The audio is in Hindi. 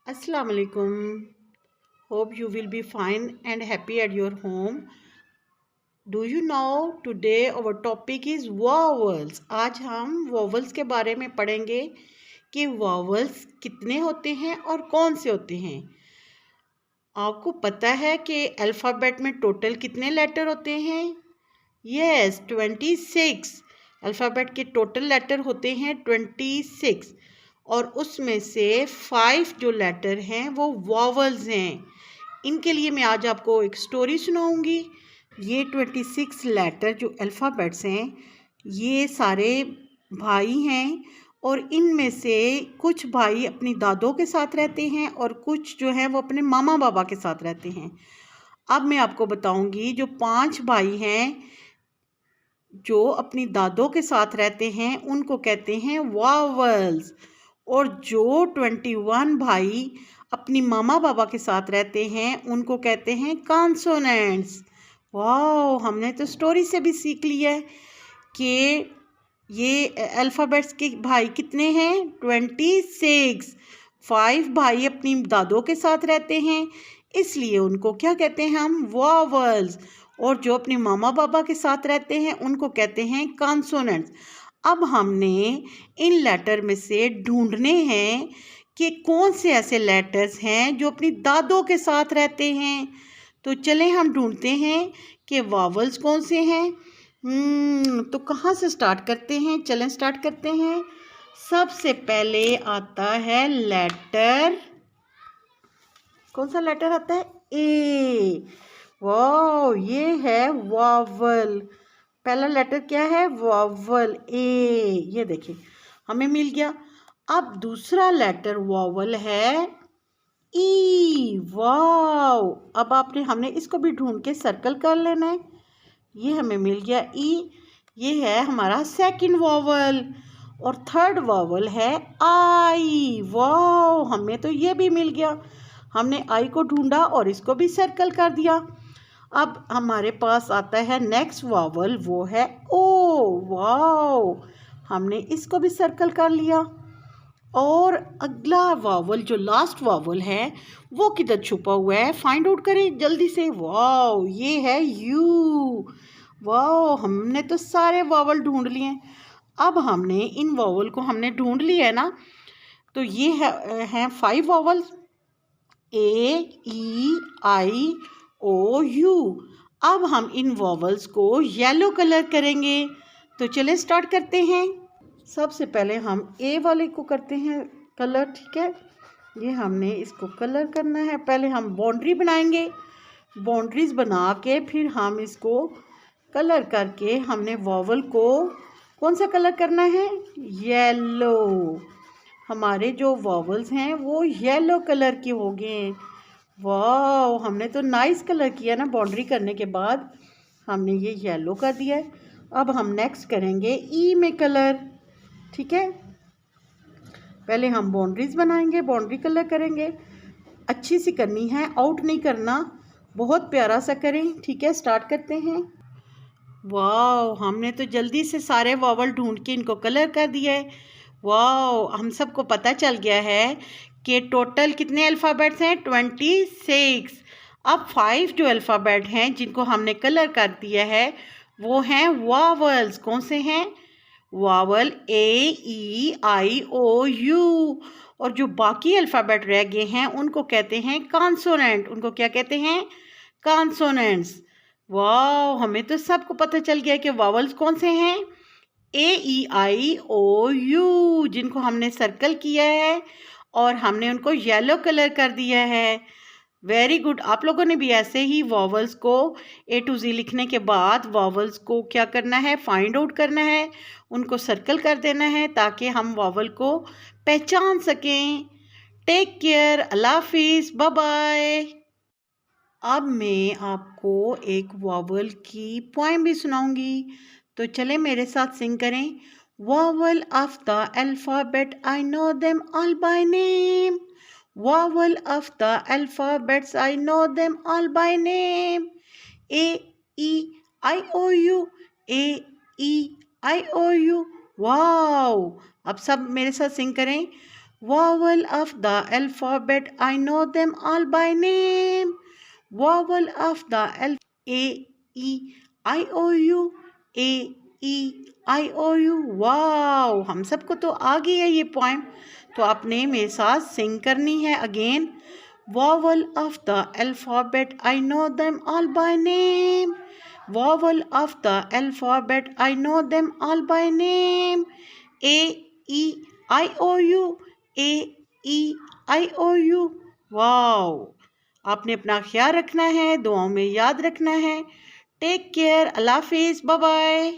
Assalamu alaikum. Hope you will be fine and happy at your home. Do you know today our topic is vowels. आज हम vowels के बारे में पढ़ेंगे कि vowels कितने होते हैं और कौन से होते हैं। आपको पता है कि अल्फ़ाबेट में टोटल कितने लेटर होते हैं? यस, 26। अल्फ़ाबेट के टोटल लेटर होते हैं 26 और उसमें से 5 जो लेटर हैं वो वॉवल्स हैं। इनके लिए मैं आज आपको एक स्टोरी सुनाऊंगी। ये 26 लेटर जो अल्फ़ाबेट्स हैं ये सारे भाई हैं और इनमें से कुछ भाई अपनी दादों के साथ रहते हैं और कुछ जो हैं वो अपने मामा बाबा के साथ रहते हैं। अब मैं आपको बताऊंगी जो 5 भाई हैं जो अपनी दादों के साथ रहते हैं उनको कहते हैं वावल्स और जो 21 भाई अपनी मामा बाबा के साथ रहते हैं उनको कहते हैं कॉन्सोनेंट्स। वाह, हमने तो स्टोरी से भी सीख लिया है कि ये अल्फ़ाबेट्स के भाई कितने हैं 26। 5 भाई अपनी दादों के साथ रहते हैं इसलिए उनको क्या कहते हैं हम वावल्स और जो अपने मामा बाबा के साथ रहते हैं उनको कहते हैं कॉन्सोनेंट्स। अब हमने इन लेटर में से ढूंढने हैं कि कौन से ऐसे लेटर्स हैं जो अपनी दादों के साथ रहते हैं। तो चलें हम ढूंढते हैं कि वावल्स कौन से हैं। तो कहाँ से स्टार्ट करते हैं? चलें स्टार्ट करते हैं। सबसे पहले आता है लेटर, कौन सा लेटर आता है? ए। वाह, ये है वावल। पहला लेटर क्या है? वावल ए। ये देखिए हमें मिल गया। अब दूसरा लेटर वावल है ई। वाओ, अब हमने इसको भी ढूंढ के सर्कल कर लेना है। ये हमें मिल गया ई। ये है हमारा सेकंड वावल और थर्ड वावल है आई। वाओ, हमें तो ये भी मिल गया। हमने आई को ढूंढा और इसको भी सर्कल कर दिया। अब हमारे पास आता है नेक्स्ट वावल, वो है ओ। वाओ, हमने इसको भी सर्कल कर लिया। और अगला वावल जो लास्ट वावल है वो किधर छुपा हुआ है? फाइंड आउट करें जल्दी से। वाओ, ये है यू। वाओ, हमने तो सारे वावल ढूंढ लिए। अब हमने इन वावल को हमने ढूंढ लिया है ना, तो ये है 5 vowels A E I O you. अब हम इन वॉवल्स को येलो कलर करेंगे। तो चलें स्टार्ट करते हैं। सबसे पहले हम ए वाले को करते हैं कलर, ठीक है। ये हमने इसको कलर करना है। पहले हम बाउंड्री बनाएंगे। बाउंड्रीज बना के फिर हम इसको कलर करके हमने वॉवल को कौन सा कलर करना है? येलो। हमारे जो वॉवल्स हैं वो येलो कलर के हो गए। वाह, हमने तो नाइस कलर किया ना। बाउंड्री करने के बाद हमने ये येलो कर दिया है। अब हम नेक्स्ट करेंगे ई में कलर, ठीक है। पहले हम बाउंड्रीज बनाएंगे, बाउंड्री कलर करेंगे। अच्छी सी करनी है, आउट नहीं करना, बहुत प्यारा सा करें, ठीक है। स्टार्ट करते हैं। वाह, हमने तो जल्दी से सारे वावल ढूंढ के इनको कलर कर दिया है। वाह, हम सबको पता चल गया है कि टोटल कितने अल्फ़ाबेट्स हैं? 26। अब 5 जो अल्फ़ाबेट हैं जिनको हमने कलर कर दिया है वो हैं वावल्स। कौन से हैं? Vowel A E I O U. और जो बाकी अल्फ़ाबेट रह गए हैं उनको कहते हैं कॉन्सोनेंट। उनको क्या कहते हैं? कॉन्सोनेंट्स। वाह, हमें तो सबको पता चल गया कि वावल्स कौन से हैं। ए ई आई ओ यू, जिनको हमने सर्कल किया है और हमने उनको येलो कलर कर दिया है। Very good. आप लोगों ने भी ऐसे ही वॉवल्स को ए टू जी लिखने के बाद वॉवल्स को क्या करना है? फाइंड आउट करना है, उनको सर्कल कर देना है ताकि हम वॉवल को पहचान सकें। टेक केयर, अल्लाह हाफिज़, बाय बाय। अब मैं आपको एक वॉवल की पोएम भी सुनाऊंगी, तो चलें मेरे साथ सिंग करें। Vowel of the alphabet I know them all by name. Vowel of the alphabets, I know them all by name. A, E, I, O, U. A, E, I, O, U. Wow! अब सब मेरे साथ सिंग करें। Vowel of the alphabet, I know them all by name. Vowel of the alphabet, A, E, I, O, U, A, E, I, O, U. Wow, हम सबको तो आ गई है ये पोएम, तो आपने मेरे साथ सिंग करनी है again. Vowel of the alphabet, I know them all by name. Vowel of the alphabet, I know them all by name. A, E, I, O, U, A, E, I, O, U. Wow, आपने अपना ख्याल रखना है, दुआओं में याद रखना है. टेक केयर, अल्लाह हाफिज़, बाय बाय.